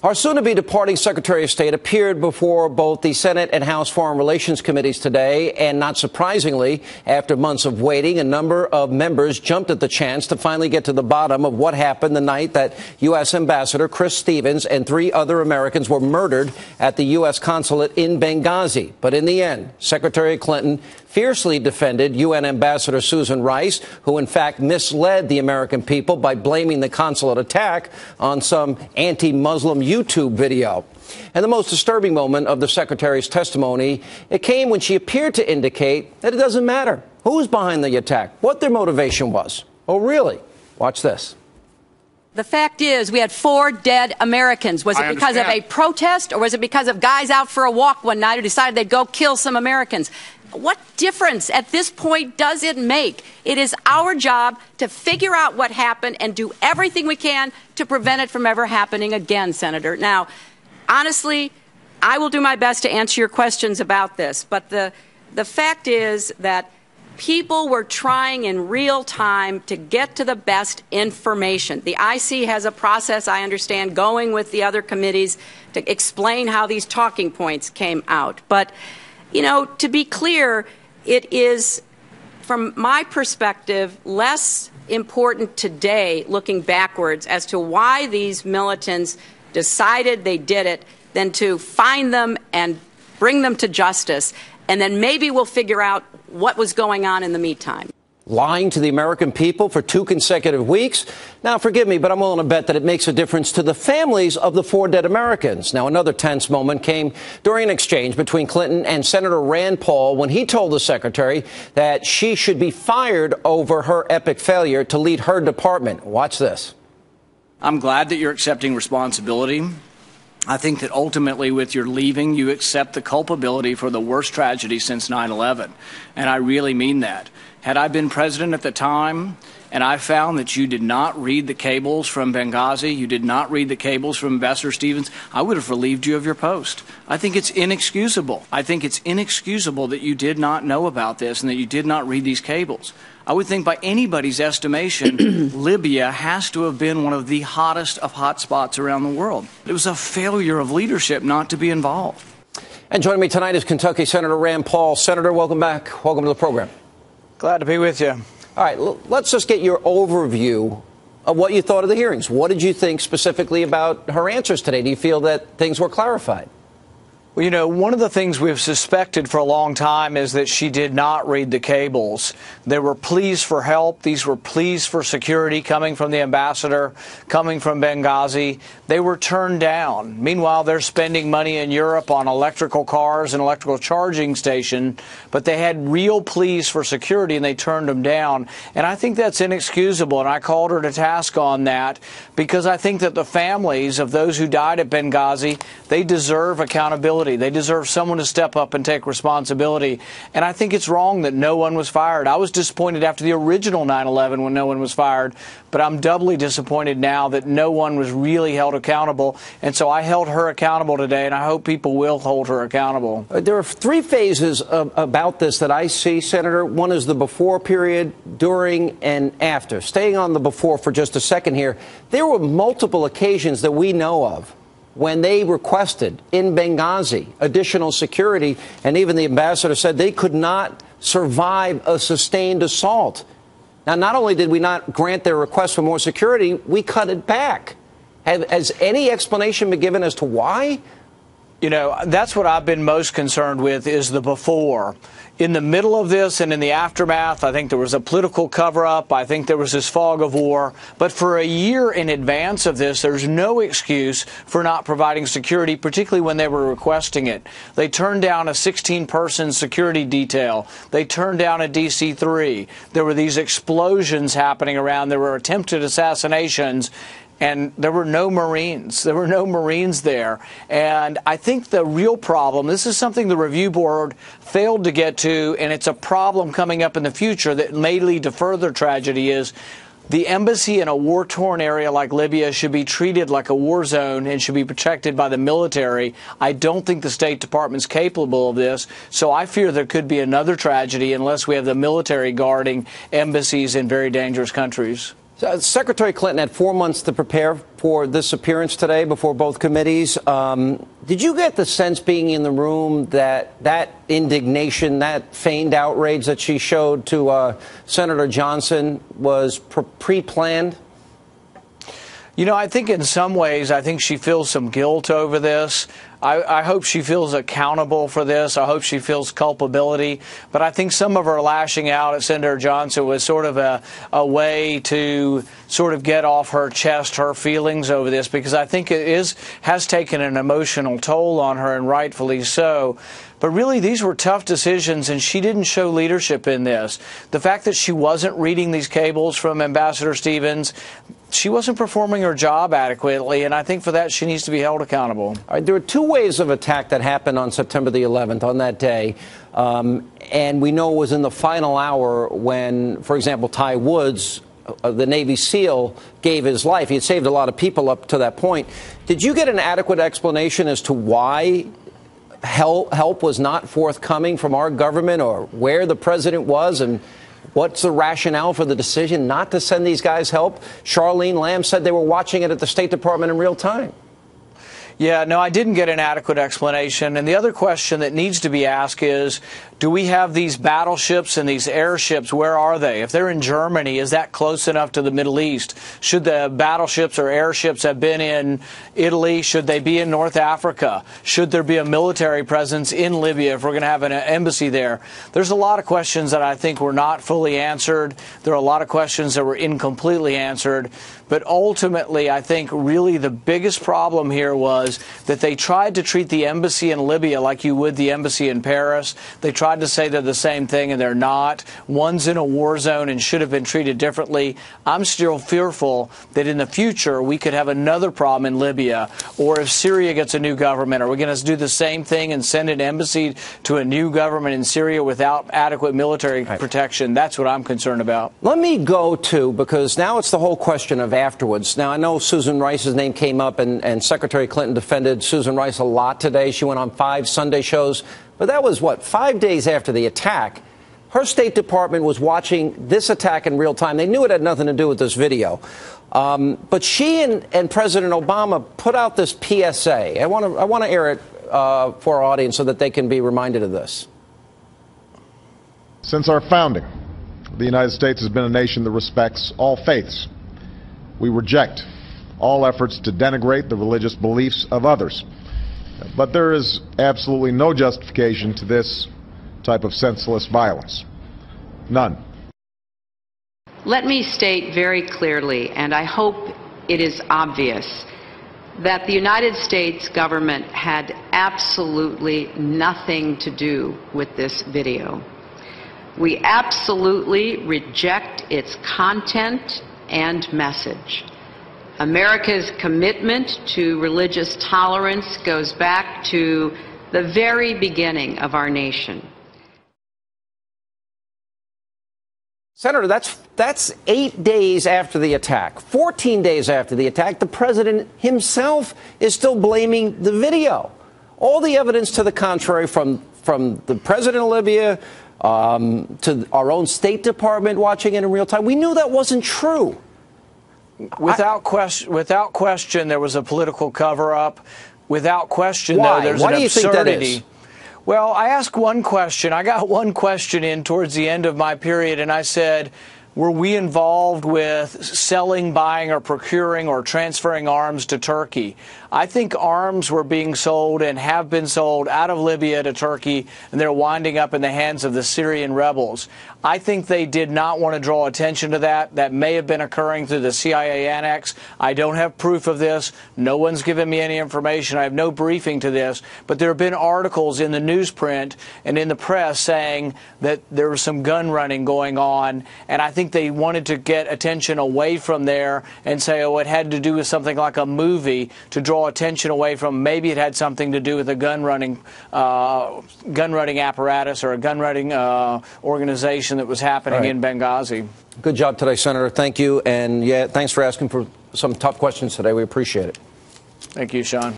Our soon-to-be departing Secretary of State appeared before both the Senate and House Foreign Relations Committees today, and not surprisingly, after months of waiting, a number of members jumped at the chance to finally get to the bottom of what happened the night that U.S. Ambassador Chris Stevens and 3 other Americans were murdered at the U.S. consulate in Benghazi. But in the end, Secretary Clinton fiercely defended UN Ambassador Susan Rice, who in fact misled the American people by blaming the consulate attack on some anti-Muslim YouTube video. And the most disturbing moment of the secretary's testimony, it came when she appeared to indicate that it doesn't matter who's behind the attack, what their motivation was. Oh, really? Watch this. The fact is, we had 4 dead Americans. Was it because of a protest, or was it because of guys out for a walk one night who decided they'd go kill some Americans? What difference at this point does it make? It is our job to figure out what happened and do everything we can to prevent it from ever happening again, Senator. Now, honestly, I will do my best to answer your questions about this, but the fact is that people were trying in real time to get to the best information. The IC has a process, I understand, going with the other committees to explain how these talking points came out. But, you know, to be clear, it is, from my perspective, less important today, looking backwards, as to why these militants decided they did it, than to find them and bring them to justice. And then maybe we'll figure out what was going on in the meantime. Lying to the American people for 2 consecutive weeks? Now, forgive me, but I'm willing to bet that it makes a difference to the families of the 4 dead Americans. Now, another tense moment came during an exchange between Clinton and Senator Rand Paul when he told the secretary that she should be fired over her epic failure to lead her department. Watch this. I'm glad that you're accepting responsibility. I think that ultimately with your leaving, you accept the culpability for the worst tragedy since 9/11. And I really mean that. Had I been president at the time and I found that you did not read the cables from Benghazi, you did not read the cables from Ambassador Stevens, I would have relieved you of your post. I think it's inexcusable. I think it's inexcusable that you did not know about this and that you did not read these cables. I would think by anybody's estimation, Libya has to have been one of the hottest of hot spots around the world. It was a failure of leadership not to be involved. And joining me tonight is Kentucky Senator Rand Paul. Senator, welcome back. Welcome to the program. Glad to be with you. All right, let's just get your overview of what you thought of the hearings. What did you think specifically about her answers today? Do you feel that things were clarified? Well, you know, one of the things we've suspected for a long time is that she did not read the cables. There were pleas for help. These were pleas for security coming from the ambassador, coming from Benghazi. They were turned down. Meanwhile, they're spending money in Europe on electrical cars and electrical charging station, but they had real pleas for security and they turned them down. And I think that's inexcusable, and I called her to task on that because I think that the families of those who died at Benghazi, they deserve accountability. They deserve someone to step up and take responsibility. And I think it's wrong that no one was fired. I was disappointed after the original 9/11 when no one was fired, but I'm doubly disappointed now that no one was really held accountable. And so I held her accountable today, and I hope people will hold her accountable. There are 3 phases about this that I see, Senator. One is the before period, during, and after. Staying on the before for just a second here, there were multiple occasions that we know of when they requested in Benghazi additional security, and even the ambassador said they could not survive a sustained assault. Now, not only did we not grant their request for more security, we cut it back. Has any explanation been given as to why? You know, that's what I've been most concerned with is the before. In the middle of this and in the aftermath, I think there was a political cover-up. I think there was this fog of war. But for a year in advance of this, there's no excuse for not providing security, particularly when they were requesting it. They turned down a 16-person security detail. They turned down a DC-3. There were these explosions happening around. There were attempted assassinations. And there were no Marines. There were no Marines there. And I think the real problem, this is something the review board failed to get to, and it's a problem coming up in the future that may lead to further tragedy, is the embassy in a war-torn area like Libya should be treated like a war zone and should be protected by the military. I don't think the State Department's capable of this, so I fear there could be another tragedy unless we have the military guarding embassies in very dangerous countries. Secretary Clinton had 4 months to prepare for this appearance today before both committees. Did you get the sense, being in the room, that indignation, that feigned outrage that she showed to Senator Johnson was pre-planned? You know, I think in some ways, I think she feels some guilt over this. I hope she feels accountable for this. I hope she feels culpability. But I think some of her lashing out at Senator Johnson was sort of a way to sort of get off her chest her feelings over this, because I think it has taken an emotional toll on her, and rightfully so. But really, these were tough decisions, and she didn't show leadership in this. The fact that she wasn't reading these cables from Ambassador Stevens, she wasn't performing her job adequately, and I think for that she needs to be held accountable. All right, there were two waves of attack that happened on September the 11th, on that day. And we know it was in the final hour when, for example, Ty Woods, the Navy SEAL, gave his life. He had saved a lot of people up to that point. Did you get an adequate explanation as to why help was not forthcoming from our government, or where the president was, and what's the rationale for the decision not to send these guys help? Charlene Lamb said they were watching it at the State Department in real time. Yeah, no, I didn't get an adequate explanation. And the other question that needs to be asked is, do we have these battleships and these airships? Where are they? If they're in Germany, is that close enough to the Middle East? Should the battleships or airships have been in Italy? Should they be in North Africa? Should there be a military presence in Libya if we're going to have an embassy there? There's a lot of questions that I think were not fully answered. There are a lot of questions that were incompletely answered. But ultimately, I think really the biggest problem here was that they tried to treat the embassy in Libya like you would the embassy in Paris. They tried to say they're the same thing, and they're not. One's in a war zone and should have been treated differently. I'm still fearful that in the future we could have another problem in Libya, or if Syria gets a new government, are we going to do the same thing and send an embassy to a new government in Syria without adequate military protection? That's what I'm concerned about. Let me go to, because now it's the whole question of afterwards. Now, I know Susan Rice's name came up, and Secretary Clinton defended Susan Rice a lot today. She went on 5 Sunday shows. But that was, 5 days after the attack. Her State Department was watching this attack in real time. They knew it had nothing to do with this video. But she and President Obama put out this PSA. I want to air it for our audience so that they can be reminded of this. Since our founding, the United States has been a nation that respects all faiths. We reject all efforts to denigrate the religious beliefs of others. But there is absolutely no justification to this type of senseless violence. None. Let me state very clearly, and I hope it is obvious, that the United States government had absolutely nothing to do with this video. We absolutely reject its content and message. America's commitment to religious tolerance goes back to the very beginning of our nation. Senator, that's 8 days after the attack, 14 days after the attack. The president himself is still blaming the video. All the evidence to the contrary, from the president of Libya to our own State Department watching it in real time. We knew that wasn't true. Without question, there was a political cover-up. Without question, though, there's an absurdity. Why do you think that is? Well, I asked one question. I got one question in towards the end of my period, and I said, were we involved with selling, buying, or procuring or transferring arms to Turkey? I think arms were being sold and have been sold out of Libya to Turkey, and they're winding up in the hands of the Syrian rebels. I think they did not want to draw attention to that. That may have been occurring through the CIA annex. I don't have proof of this. No one's given me any information. I have no briefing to this. But there have been articles in the newsprint and in the press saying that there was some gun running going on, and I think they wanted to get attention away from there and say, oh, it had to do with something like a movie, to draw attention away from maybe it had something to do with a gun running apparatus or a gun running organization that was happening in Benghazi. Good job today, Senator. Thank you. And yeah, thanks for asking for some tough questions today. We appreciate it. Thank you, Sean.